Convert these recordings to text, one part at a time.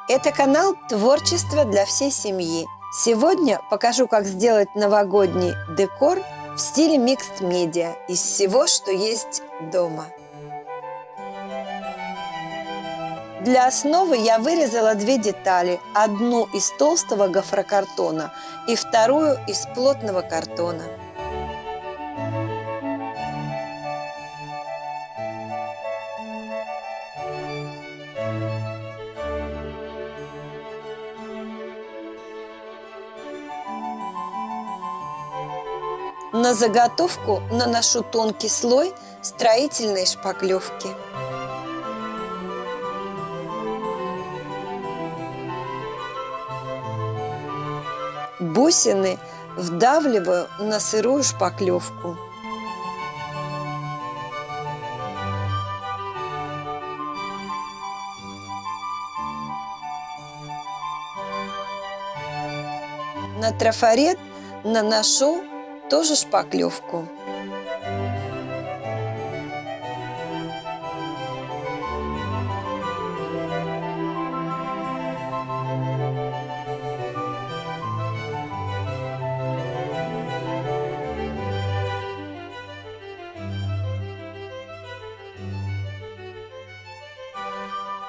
Это канал «Творчество для всей семьи». Сегодня покажу, как сделать новогодний декор в стиле микс-медиа из всего, что есть дома. Для основы я вырезала две детали. Одну из толстого гофрокартона и вторую из плотного картона. На заготовку наношу тонкий слой строительной шпаклевки. Бусины вдавливаю на сырую шпаклевку. На трафарет наношу тоже шпаклевку.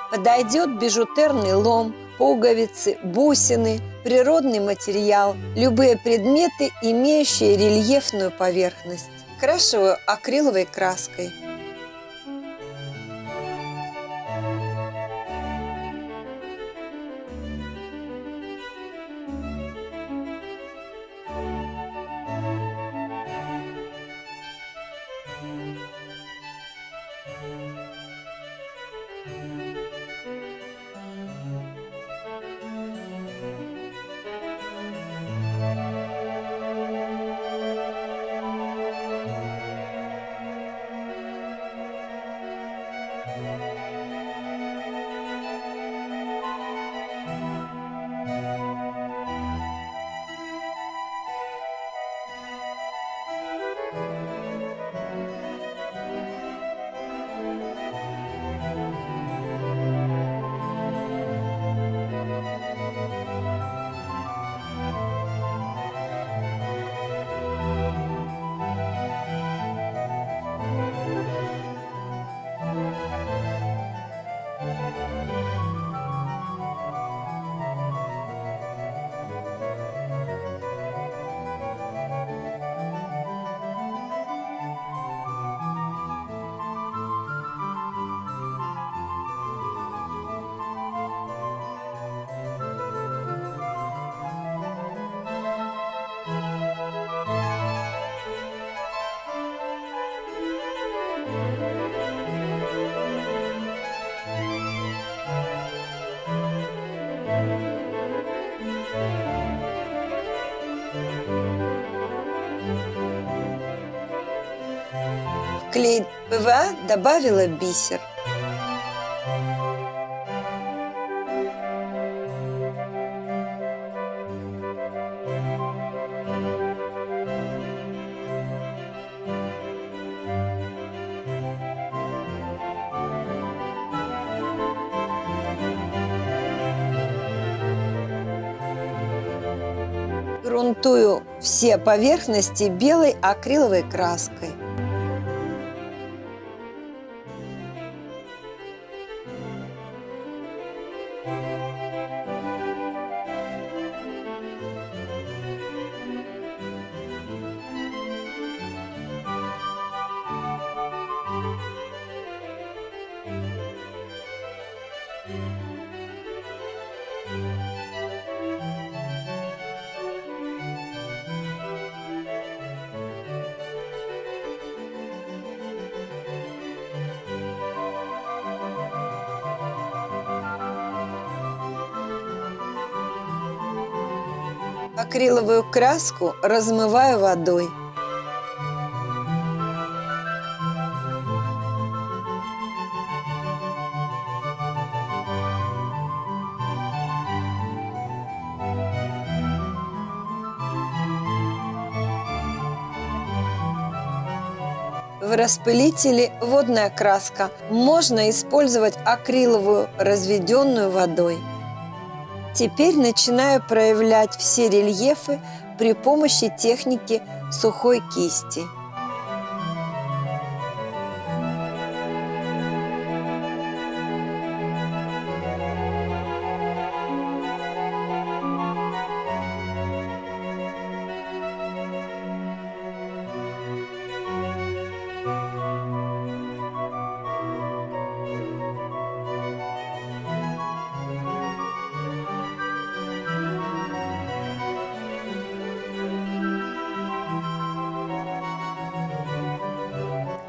Подойдет бижутерный лом, пуговицы, бусины, природный материал, любые предметы, имеющие рельефную поверхность. Крашиваю акриловой краской. В клей ПВА добавила бисер. Грунтую все поверхности белой акриловой краской. Акриловую краску размываю водой. В распылителе водная краска. Можно использовать акриловую, разведенную водой. Теперь начинаю проявлять все рельефы при помощи техники сухой кисти.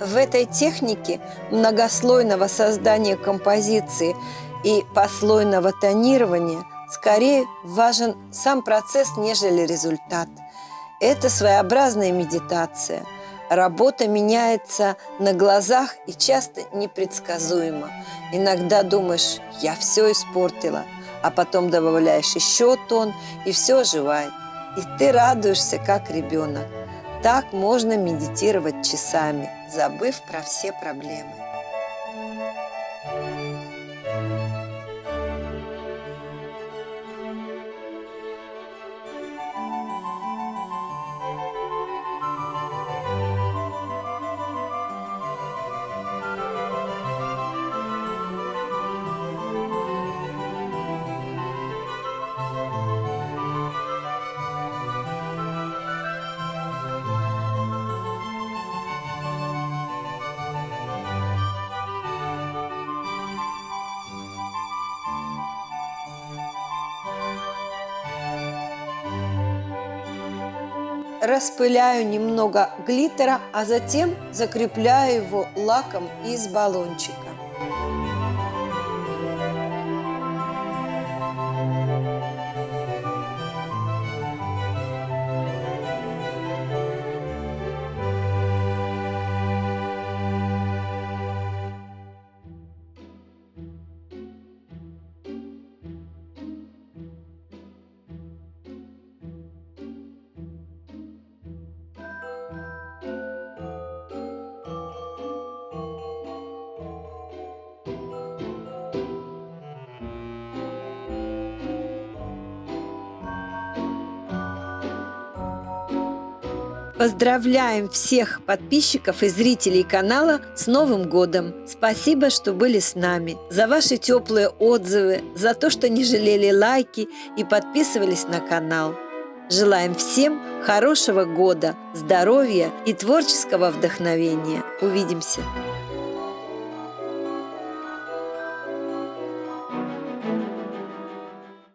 В этой технике многослойного создания композиции и послойного тонирования скорее важен сам процесс, нежели результат. Это своеобразная медитация. Работа меняется на глазах и часто непредсказуемо. Иногда думаешь: я все испортила, а потом добавляешь еще тон, и все оживает. И ты радуешься, как ребенок. Так можно медитировать часами, забыв про все проблемы. Распыляю немного глиттера, а затем закрепляю его лаком из баллончика. Поздравляем всех подписчиков и зрителей канала с Новым годом! Спасибо, что были с нами, за ваши теплые отзывы, за то, что не жалели лайки и подписывались на канал. Желаем всем хорошего года, здоровья и творческого вдохновения. Увидимся!